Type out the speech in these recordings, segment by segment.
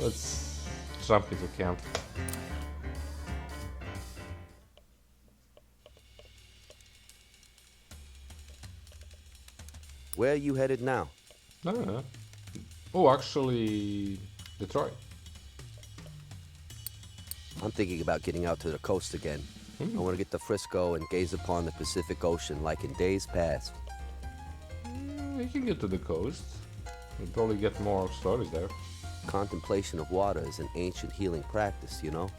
Let's jump into camp. Where are you headed now? No. Oh, actually, Detroit. I'm thinking about getting out to the coast again. I want to get to Frisco and gaze upon the Pacific Ocean like in days past. We can get to the coast. We'll probably get more stories there. Contemplation of water is an ancient healing practice, you know?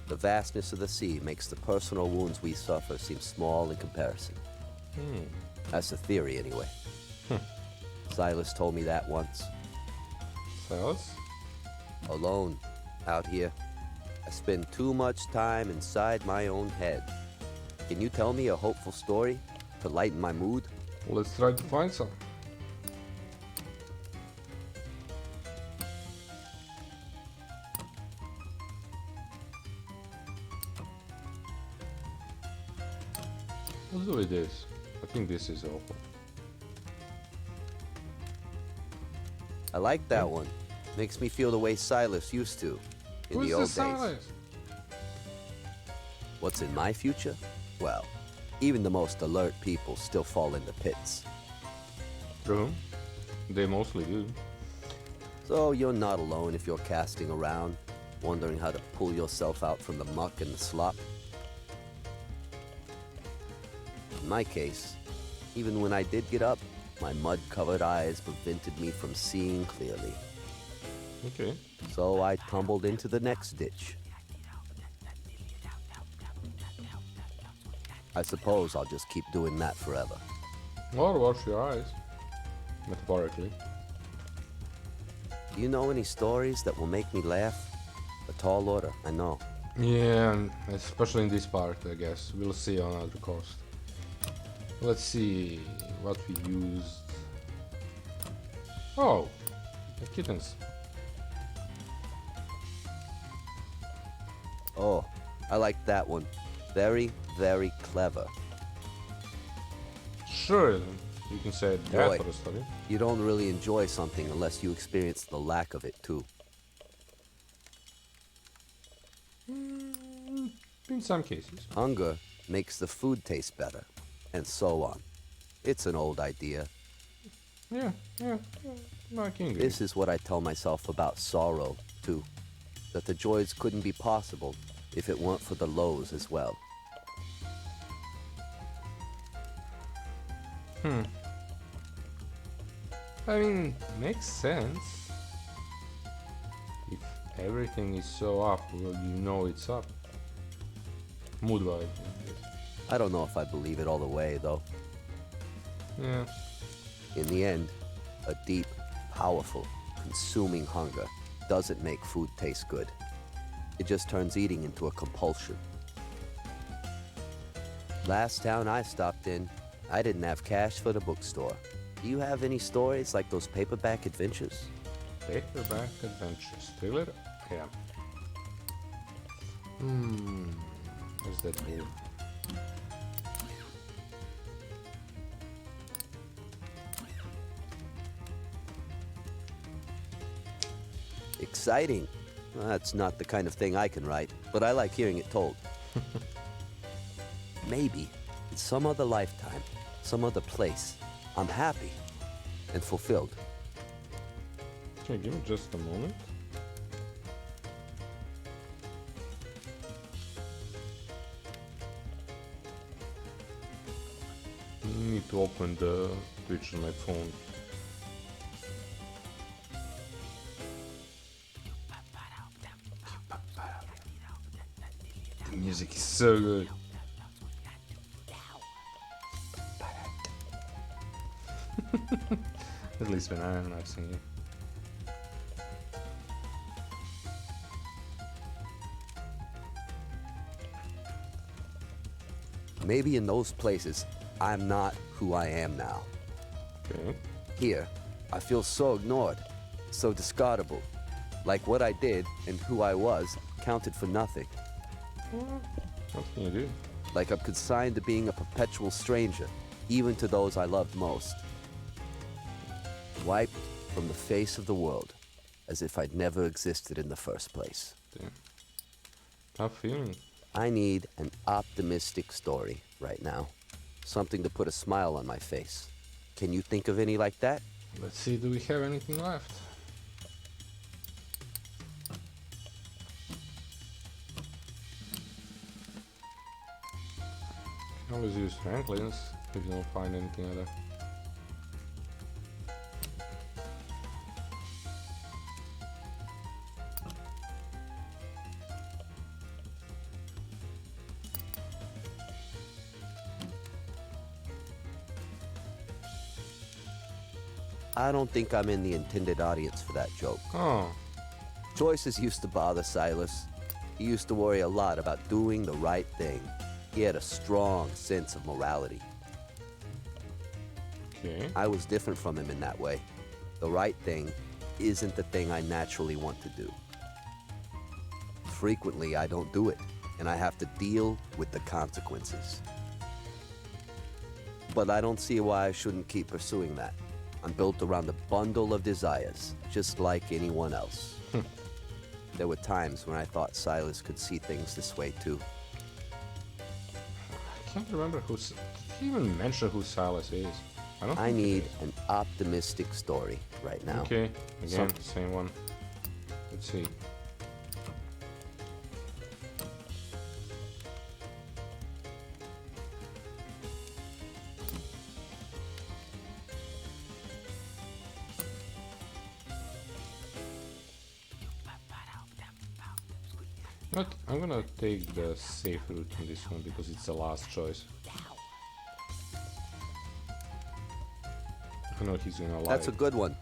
The vastness of the sea makes the personal wounds we suffer seem small in comparison. That's the theory, anyway. Silas told me that once. Silas? Alone, out here, I spend too much time inside my own head. Can you tell me a hopeful story to lighten my mood? Let's try to find some. Let's do it this. I think this is awful. I like that one. Makes me feel the way Silas used to in Who's the old this days. Silas? What's in my future? Well, even the most alert people still fall into pits. True. They mostly do. So you're not alone if you're casting around, wondering how to pull yourself out from the muck and the slop. In my case, even when I did get up, my mud-covered eyes prevented me from seeing clearly. Okay. So I tumbled into the next ditch. I suppose I'll just keep doing that forever. Or wash your eyes. Metaphorically. Do you know any stories that will make me laugh? A tall order, I know. Yeah, especially in this part, I guess. We'll see on other coast. Let's see what we used. Oh, the kittens. Oh, I like that one. Very, very clever. Sure, you can say that Boy. for the story. You don't really enjoy something unless you experience the lack of it too. In some cases. Hunger makes the food taste better, and so on. It's an old idea. Yeah. I can agree. This is what I tell myself about sorrow, too. That the joys couldn't be possible if it weren't for the lows as well. I mean, makes sense. If everything is so up, well, you know it's up. Mood-wise. I don't know if I believe it all the way, though. Yeah. In the end, a deep, powerful, consuming hunger doesn't make food taste good. It just turns eating into a compulsion. Last town I stopped in, I didn't have cash for the bookstore. Do you have any stories like those paperback adventures? Paperback adventures. Thriller? Yeah. What's that do? Exciting. Well, that's not the kind of thing I can write, but I like hearing it told. Maybe, in some other lifetime, some other place, I'm happy and fulfilled. Okay, give me just a moment. I need to open the Twitch on my phone. The music is so good. At least when I'm not singing. Maybe in those places, I'm not who I am now. Okay. Here, I feel so ignored, so discardable. Like what I did and who I was counted for nothing. What can you do? Like I'm consigned to being a perpetual stranger, even to those I loved most. Wiped from the face of the world. as if I'd never existed in the first place. Damn. Tough feeling. I need an optimistic story right now. Something to put a smile on my face. Can you think of any like that? Let's see, do we have anything left? You can always use Franklin's if you don't find anything other. I don't think I'm in the intended audience for that joke. Oh, Choices used to bother Silas. He used to worry a lot about doing the right thing. He had a strong sense of morality. okay. I was different from him in that way. The right thing isn't the thing I naturally want to do. Frequently, I don't do it, and I have to deal with the consequences. But I don't see why I shouldn't keep pursuing that. I'm built around a bundle of desires, just like anyone else. There were times when I thought Silas could see things this way too. I can't remember did he even mention who Silas is? I need an optimistic story right now. Okay, again, same one. Let's see. But I'm gonna take the safe route on this one because it's the last choice. I know he's gonna lie. That's a good one.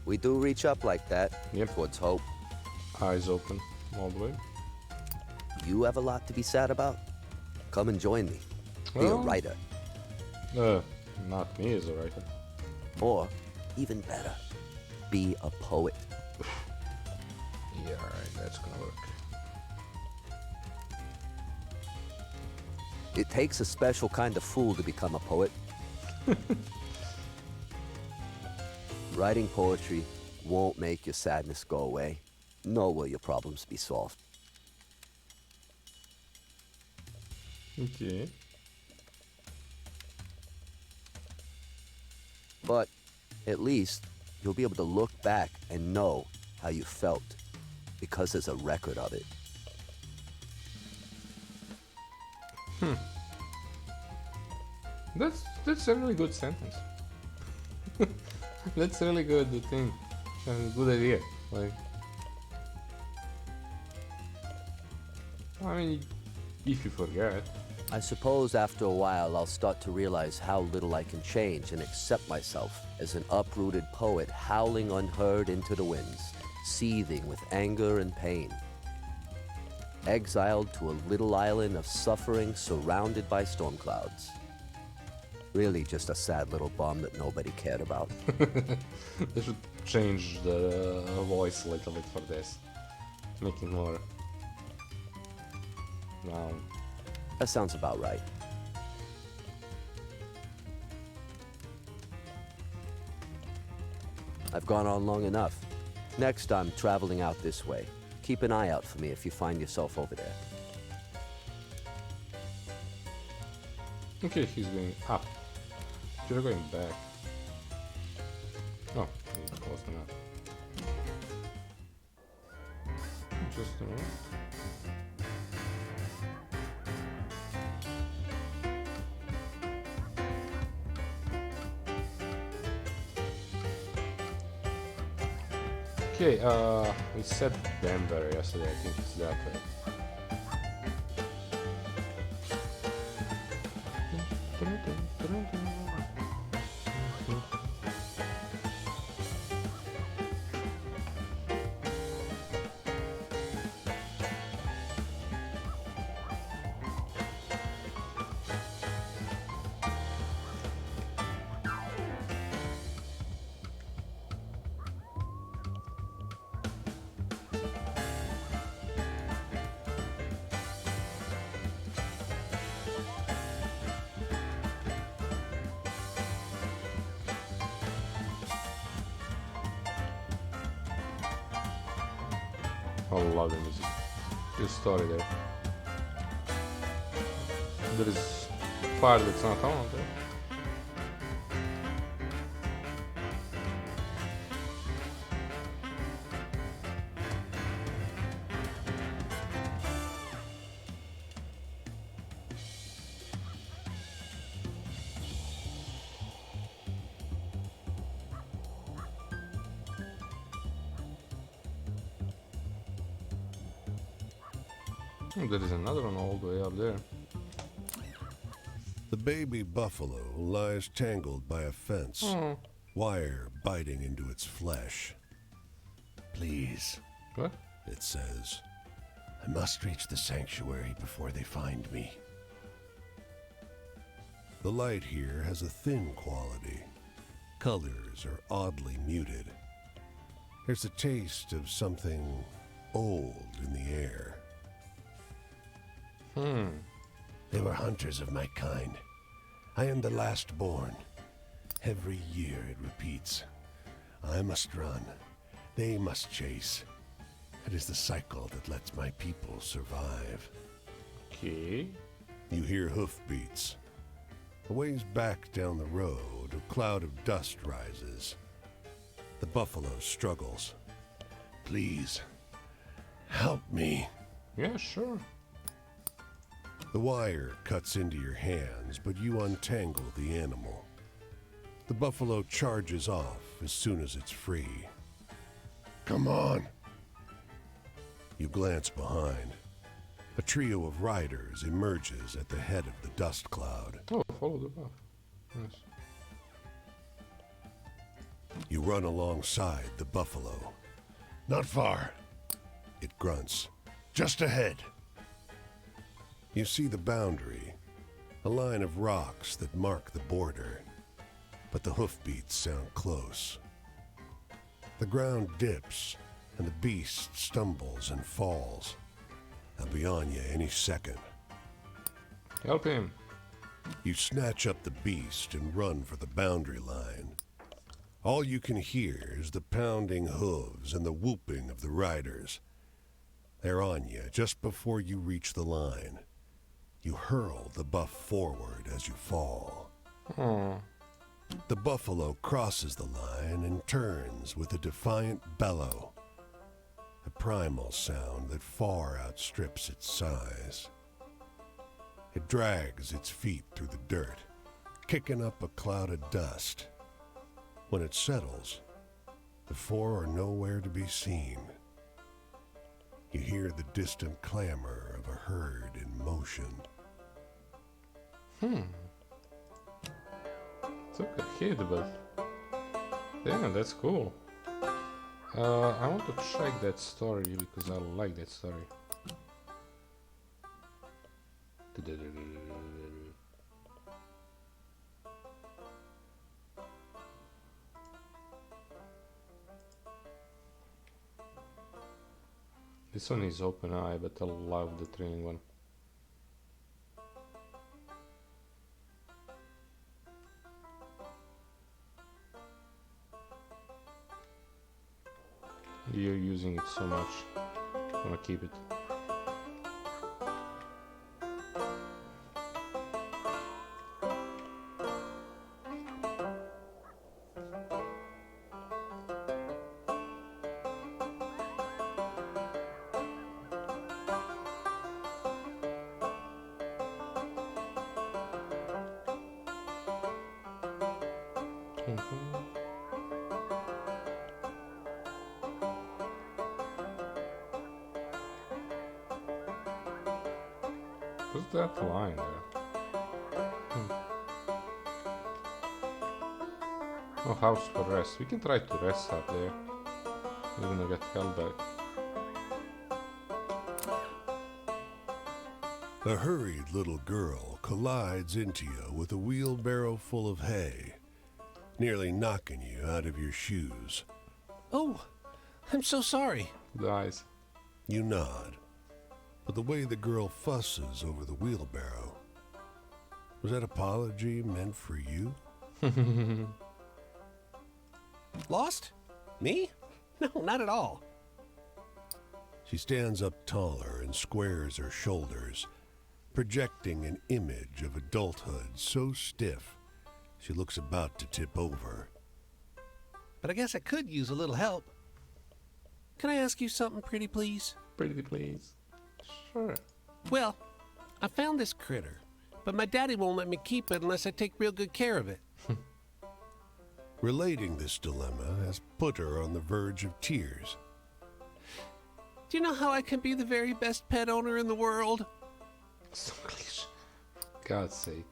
We do reach up like that, Yep. towards hope. Eyes open all the way. You have a lot to be sad about? Come and join me. Be a Well, writer. Not me as a writer. Or, even better, be a poet. Yeah, alright, that's gonna work. It takes a special kind of fool to become a poet. Writing poetry won't make your sadness go away, nor will your problems be solved. Okay. But at least you'll be able to look back and know how you felt, because there's a record of it. That's a really good sentence. That's a really good thing. Good idea. Like, I mean, if you forget. I suppose after a while I'll start to realize how little I can change and accept myself as an uprooted poet howling unheard into the winds, seething with anger and pain. Exiled to a little island of suffering surrounded by storm clouds. Really just a sad little bum that nobody cared about. They should change the voice a little bit for this. Make it more... Now... That sounds about right. I've gone on long enough. Next, I'm traveling out this way. Keep an eye out for me if you find yourself over there. Okay, he's going up. You're going back. Oh, he's close enough. Just a moment. Okay, we said Denver yesterday, I think it's that way. I love the music. Good story there. There is part that's not on there. There is another one all the way up there. The baby buffalo lies tangled by a fence, wire biting into its flesh. Please, What? it says, I must reach the sanctuary before they find me. The light here has a thin quality. Colors are oddly muted. There's a taste of something old in the air. They were hunters of my kind. I am the last born. Every year it repeats. I must run. They must chase. It is the cycle that lets my people survive. Okay. You hear hoofbeats. A ways back down the road, a cloud of dust rises. The buffalo struggles. Please, help me. Yeah, sure. The wire cuts into your hands, but you untangle the animal. The buffalo charges off as soon as it's free. Come on. You glance behind. A trio of riders emerges at the head of the dust cloud. Oh, follow the path. Nice. You run alongside the buffalo. Not far. It grunts. Just ahead. You see the boundary, a line of rocks that mark the border, but the hoofbeats sound close. The ground dips, and the beast stumbles and falls. They'll be on you any second. Help him. You snatch up the beast and run for the boundary line. All you can hear is the pounding hooves and the whooping of the riders. They're on you just before you reach the line. You hurl the buff forward as you fall. The buffalo crosses the line and turns with a defiant bellow, a primal sound that far outstrips its size. It drags its feet through the dirt, kicking up a cloud of dust. When it settles, the four are nowhere to be seen. You hear the distant clamor of a herd in motion. Took a hit, but damn, that's cool. I want to check that story because I like that story. This one is open eye, but I love the training one. You're using it so much. I'm gonna keep it. What's that line there? Oh, house for rest. We can try to rest up there. We're gonna get held back. A hurried little girl collides into you with a wheelbarrow full of hay, nearly knocking you out of your shoes. Oh, I'm so sorry. The eyes. You nod, but the way the girl fusses over the wheelbarrow, was that apology meant for you? Lost? Me? No, not at all. She stands up taller and squares her shoulders, projecting an image of adulthood so stiff she looks about to tip over. But I guess I could use a little help. Can I ask you something, pretty please? Pretty please. Sure. Well, I found this critter, but my daddy won't let me keep it unless I take real good care of it. Relating this dilemma has put her on the verge of tears. Do you know how I can be the very best pet owner in the world? So cliche. For God's sake.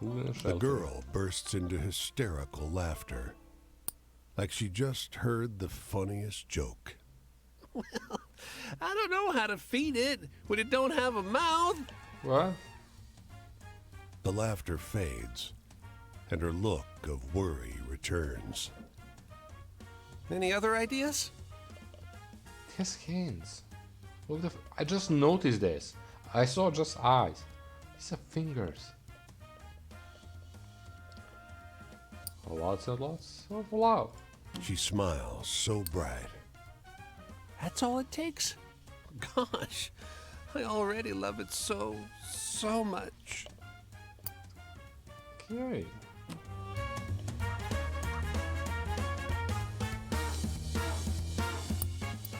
Food and The shelter. girl bursts into hysterical laughter, like she just heard the funniest joke. Well, I don't know how to feed it when it don't have a mouth. What? The laughter fades, and her look of worry returns. Any other ideas? It has hands. Look, I just noticed this. I saw just eyes. These are fingers. Lots and lots of love. She smiles so bright. That's all it takes? Gosh, I already love it so much. Okay.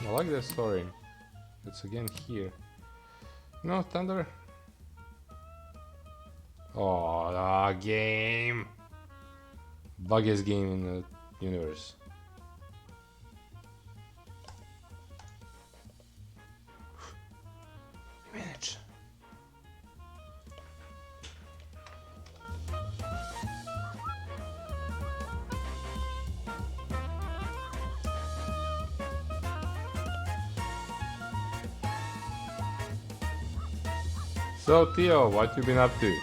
I like that story. It's again here. No, Thunder. Oh, game. Buggiest game in the universe. Manage. So Theo, what you been up to?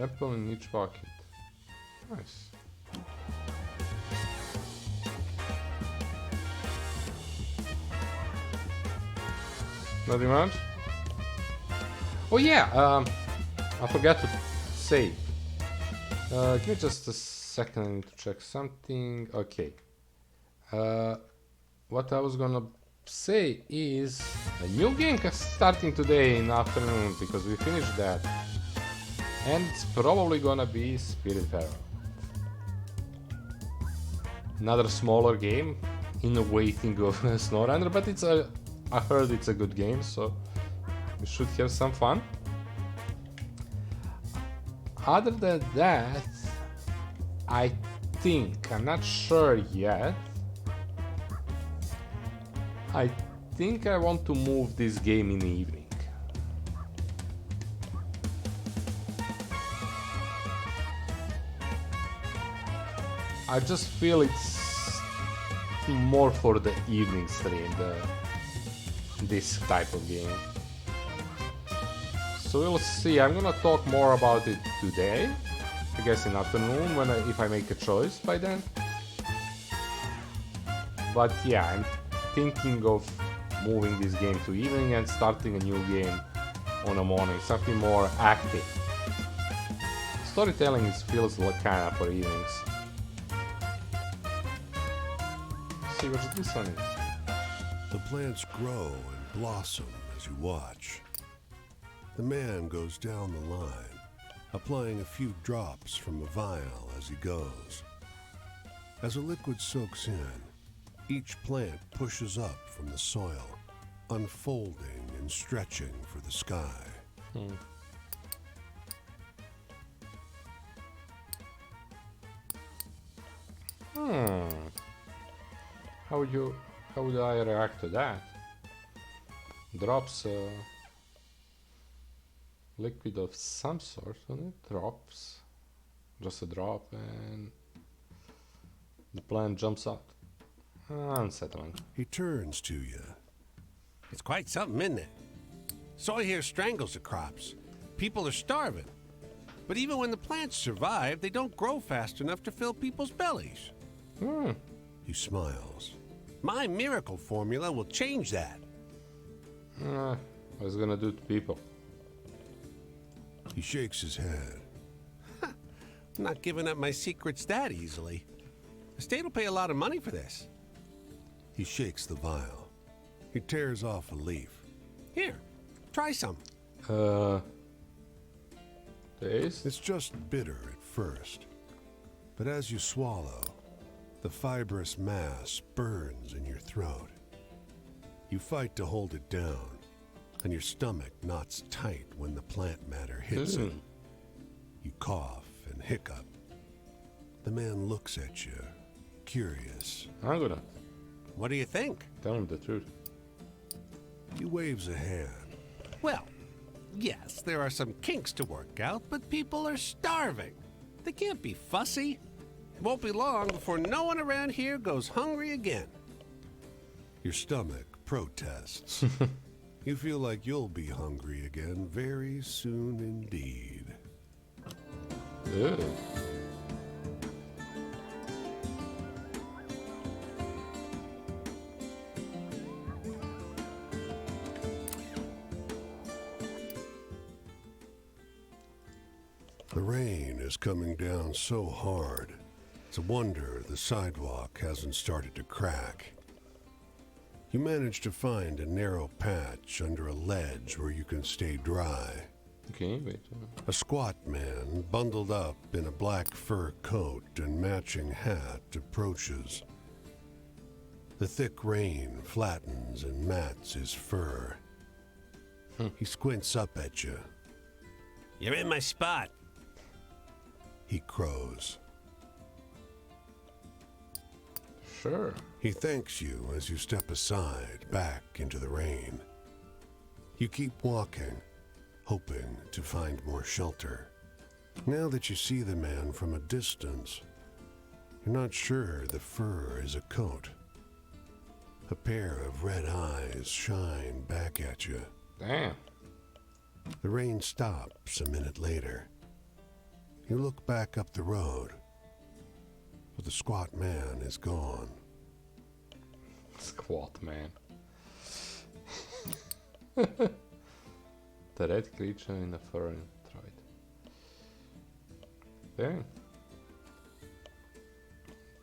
Apple in each pocket. Nice. Nothing much? Oh yeah, I forgot to save. Give me just a second, I need to check something. Okay. What I was gonna say is a new game starting today in afternoon because we finished that. And it's probably gonna be Spiritfarer. Another smaller game in the waiting of SnowRunner, but I heard it's a good game, so we should have some fun. Other than that, I think, I'm not sure yet, I think I want to move this game in the evening. I just feel it's more for the evening stream, this type of game. So we'll see. I'm gonna talk more about it today, I guess in afternoon if I make a choice by then. But yeah, I'm thinking of moving this game to evening and starting a new game on the morning, something more active. Storytelling feels like kinda for evenings. See what this one is. The plants grow and blossom as you watch. The man goes down the line, applying a few drops from a vial as he goes. As the liquid soaks in, each plant pushes up from the soil, unfolding and stretching for the sky. How would I react to that? Drops liquid of some sort on it, drops, just a drop, and the plant jumps out. Unsettling. He turns to you. It's quite something, isn't it? Soy here strangles the crops. People are starving. But even when the plants survive, they don't grow fast enough to fill people's bellies. He smiles. My miracle formula will change that. What's it gonna do to people? He shakes his head. I'm not giving up my secrets that easily. The state will pay a lot of money for this. He shakes the vial. He tears off a leaf. Here, try some. Taste? It's just bitter at first, but as you swallow, the fibrous mass burns in your throat. You fight to hold it down, and your stomach knots tight when the plant matter hits it. You cough and hiccup. The man looks at you, curious. I'm gonna What do you think? tell him the truth. He waves a hand. Well, yes, there are some kinks to work out, but people are starving. They can't be fussy. It won't be long before no one around here goes hungry again. Your stomach protests. You feel like you'll be hungry again very soon indeed. Ew. The rain is coming down so hard, it's a wonder the sidewalk hasn't started to crack. You manage to find a narrow patch under a ledge where you can stay dry. Okay, wait. A squat man, bundled up in a black fur coat and matching hat, approaches. The thick rain flattens and mats his fur. He squints up at you. You're in my spot. He crows. Sure. He thanks you as you step aside, back into the rain. You keep walking, hoping to find more shelter. Now that you see the man from a distance, you're not sure the fur is a coat. A pair of red eyes shine back at you. Damn. The rain stops a minute later. You look back up the road, but the squat man is gone. Squat man. The red creature in the fur and tried. Dang.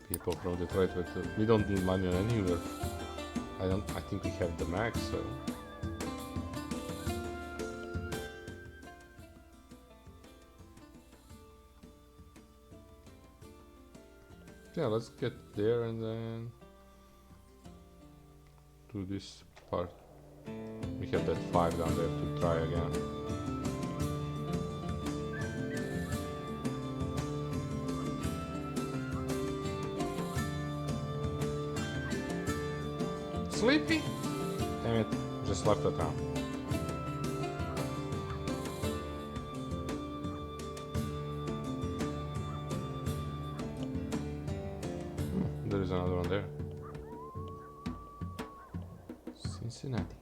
People from Detroit, we don't need money anywhere. I think we have the max, so. Yeah, let's get there and then do this part. We have that 5 down there to try again. Sleepy? Damn it, just left the town. There is another one there. Cincinnati.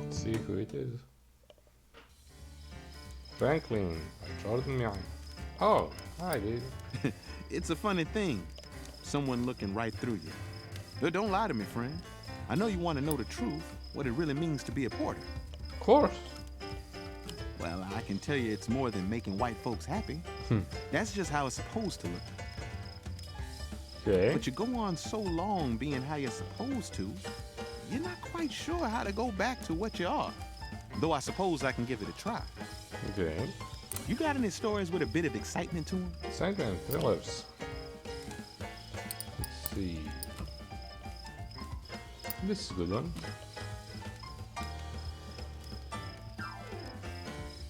Let's see who it is. Franklin by Jordan Young. Oh, hi, dude. It's a funny thing. Someone looking right through you. But don't lie to me, friend. I know you want to know the truth, what it really means to be a porter. Of course. Well, I can tell you it's more than making white folks happy. That's just how it's supposed to look. Okay. But you go on so long being how you're supposed to, you're not quite sure how to go back to what you are. Though I suppose I can give it a try. Okay. You got any stories with a bit of excitement to them? Sanguine thrillers. Let's see. This is a good one.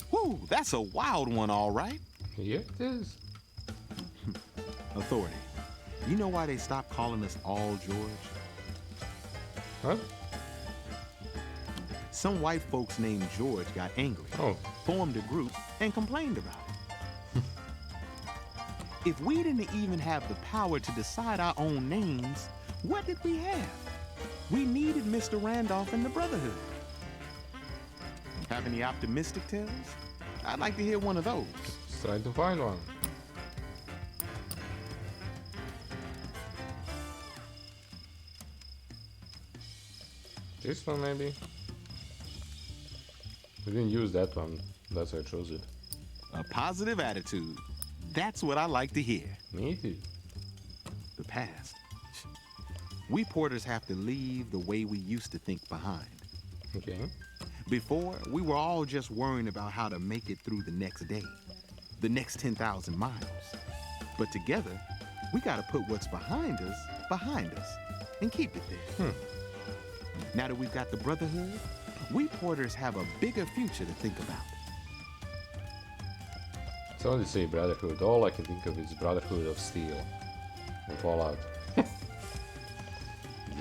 Whew, that's a wild one, all right. Yeah, it is. Authority. You know why they stopped calling us all George? Huh? some white folks named George got angry, formed a group, and complained about it. If we didn't even have the power to decide our own names, what did we have? We needed Mr. Randolph and the Brotherhood. Have any optimistic tales? I'd like to hear one of those. Let's try to find one. This one maybe? We didn't use that one, that's why I chose it. A positive attitude. That's what I like to hear. Me too. The past. We porters have to leave the way we used to think behind. Okay. Before, we were all just worrying about how to make it through the next day, the next 10,000 miles. But together, we gotta put what's behind us, and keep it there. Now that we've got the Brotherhood, we porters have a bigger future to think about. So when you say Brotherhood, all I can think of is Brotherhood of Steel and Fallout.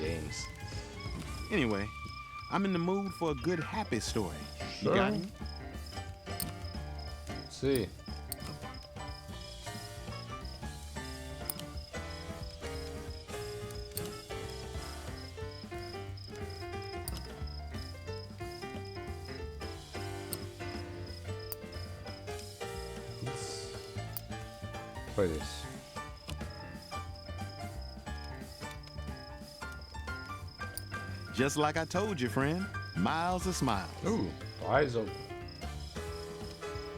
Games. Anyway, I'm in the mood for a good happy story. Sure. You got any? Let's see. Let's try this. Just like I told you, friend. Miles of smiles. Ooh, eyes open.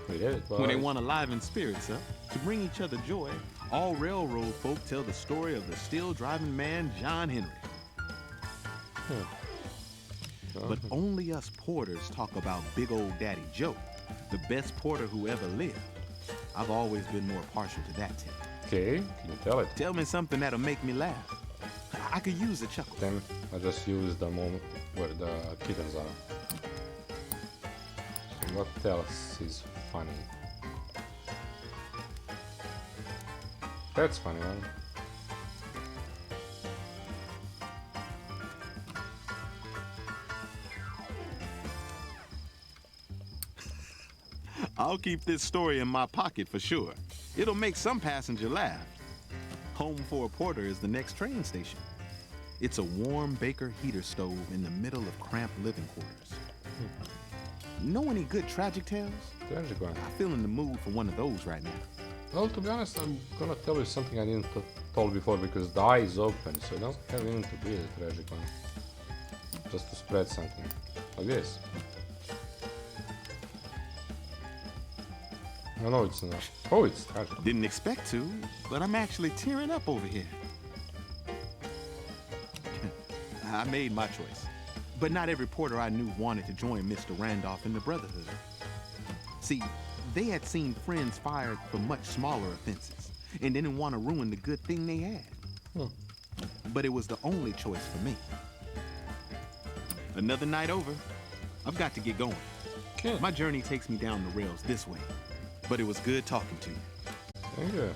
We did it, boys. When they want to liven spirits up, to bring each other joy, all railroad folk tell the story of the steel-driving man, John Henry. But only us porters talk about Big Old Daddy Joe, the best porter who ever lived. I've always been more partial to that tale. Okay, can you tell it? Tell me something that'll make me laugh. I could use a chuckle. Then I just use the moment where the kittens are. So what else is funny? That's funny one. I'll keep this story in my pocket for sure. It'll make some passenger laugh. Home for a porter is the next train station. It's a warm Baker heater stove in the middle of cramped living quarters. Know any good tragic tales? Tragic one. I feel in the mood for one of those right now. Well, to be honest, I'm gonna tell you something I didn't tell before because the eye is open, so it doesn't have even to be a tragic one. Just to spread something. Like this. No, it's not. Oh, it's tragic. Didn't expect to, but I'm actually tearing up over here. I made my choice. But not every porter I knew wanted to join Mr. Randolph in the Brotherhood. See, they had seen friends fired for much smaller offenses and didn't want to ruin the good thing they had. But it was the only choice for me. Another night over. I've got to get going. Okay. My journey takes me down the rails this way. But it was good talking to you. Thank you.